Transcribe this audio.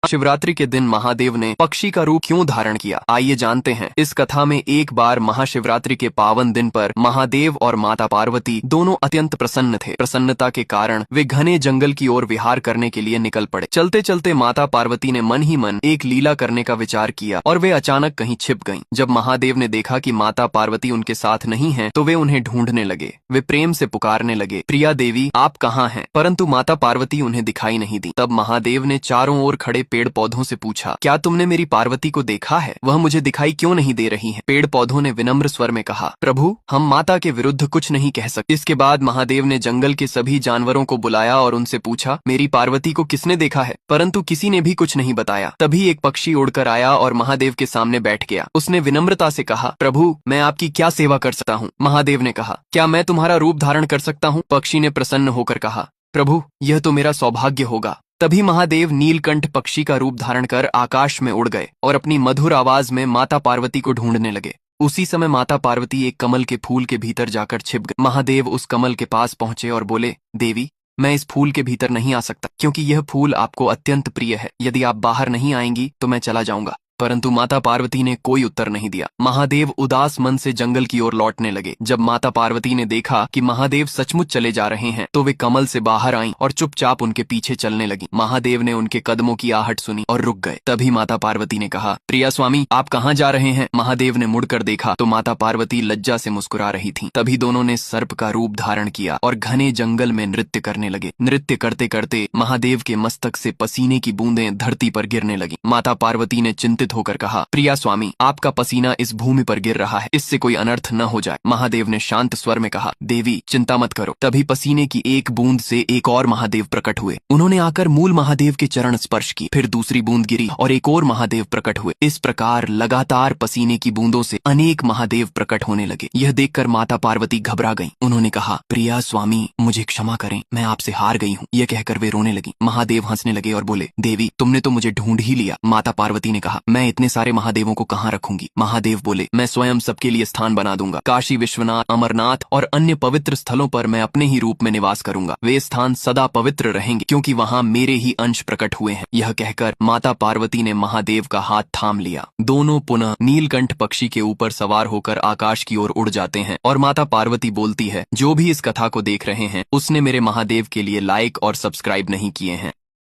शिवरात्रि के दिन महादेव ने पक्षी का रूप क्यों धारण किया, आइए जानते हैं। इस कथा में एक बार महाशिवरात्रि के पावन दिन पर महादेव और माता पार्वती दोनों अत्यंत प्रसन्न थे। प्रसन्नता के कारण वे घने जंगल की ओर विहार करने के लिए निकल पड़े। चलते चलते माता पार्वती ने मन ही मन एक लीला करने का विचार किया और वे अचानक कहीं छिप गईं। जब महादेव ने देखा कि माता पार्वती उनके साथ नहीं है तो वे उन्हें ढूंढने लगे। वे प्रेम से पुकारने लगे, प्रिया देवी आप कहाँ हैं? परंतु माता पार्वती उन्हें दिखाई नहीं दी। तब महादेव ने चारों ओर खड़े पेड़ पौधों से पूछा, क्या तुमने मेरी पार्वती को देखा है? वह मुझे दिखाई क्यों नहीं दे रही है? पेड़ पौधों ने विनम्र स्वर में कहा, प्रभु हम माता के विरुद्ध कुछ नहीं कह सकते। इसके बाद महादेव ने जंगल के सभी जानवरों को बुलाया और उनसे पूछा, मेरी पार्वती को किसने देखा है? परंतु किसी ने भी कुछ नहीं बताया। तभी एक पक्षी उड़कर आया और महादेव के सामने बैठ गया। उसने विनम्रता से कहा, प्रभु मैं आपकी क्या सेवा कर सकता हूँ? महादेव ने कहा, क्या मैं तुम्हारा रूप धारण कर सकता हूँ? पक्षी ने प्रसन्न होकर कहा, प्रभु यह तो मेरा सौभाग्य होगा। तभी महादेव नीलकंठ पक्षी का रूप धारण कर आकाश में उड़ गए और अपनी मधुर आवाज में माता पार्वती को ढूंढने लगे। उसी समय माता पार्वती एक कमल के फूल के भीतर जाकर छिप गई। महादेव उस कमल के पास पहुंचे और बोले, देवी मैं इस फूल के भीतर नहीं आ सकता क्योंकि यह फूल आपको अत्यंत प्रिय है। यदि आप बाहर नहीं आएंगी तो मैं चला जाऊंगा। परंतु माता पार्वती ने कोई उत्तर नहीं दिया। महादेव उदास मन से जंगल की ओर लौटने लगे। जब माता पार्वती ने देखा कि महादेव सचमुच चले जा रहे हैं तो वे कमल से बाहर आईं और चुपचाप उनके पीछे चलने लगी। महादेव ने उनके कदमों की आहट सुनी और रुक गए। तभी माता पार्वती ने कहा, प्रिया स्वामी आप कहाँ जा रहे हैं? महादेव ने मुड़कर देखा तो माता पार्वती लज्जा से मुस्कुरा रही थी। तभी दोनों ने सर्प का रूप धारण किया और घने जंगल में नृत्य करने लगे। नृत्य करते करते महादेव के मस्तक से पसीने की बूंदें धरती पर गिरने लगी। माता पार्वती ने चिंतित होकर कहा, प्रिया स्वामी आपका पसीना इस भूमि पर गिर रहा है, इससे कोई अनर्थ न हो जाए। महादेव ने शांत स्वर में कहा, देवी चिंता मत करो। तभी पसीने की एक बूंद से एक और महादेव प्रकट हुए। उन्होंने आकर मूल महादेव के चरण स्पर्श की। फिर दूसरी बूंद गिरी और एक और महादेव प्रकट हुए। इस प्रकार लगातार पसीने की बूंदों से अनेक महादेव प्रकट होने लगे। यह देखकर माता पार्वती घबरा गईं। उन्होंने कहा, प्रिया स्वामी मुझे क्षमा करें, मैं आपसे हार गई हूँ। यह कहकर वे रोने लगी। महादेव हंसने लगे और बोले, देवी तुमने तो मुझे ढूंढ ही लिया। माता पार्वती ने कहा, मैं इतने सारे महादेवों को कहाँ रखूंगी? महादेव बोले, मैं स्वयं सबके लिए स्थान बना दूंगा। काशी विश्वनाथ, अमरनाथ और अन्य पवित्र स्थलों पर मैं अपने ही रूप में निवास करूंगा। वे स्थान सदा पवित्र रहेंगे क्योंकि वहाँ मेरे ही अंश प्रकट हुए हैं। यह कहकर माता पार्वती ने महादेव का हाथ थाम लिया। दोनों पुनः नीलकंठ पक्षी के ऊपर सवार होकर आकाश की ओर उड़ जाते हैं और माता पार्वती बोलती है, जो भी इस कथा को देख रहे हैं उसने मेरे महादेव के लिए लाइक और सब्सक्राइब नहीं किए हैं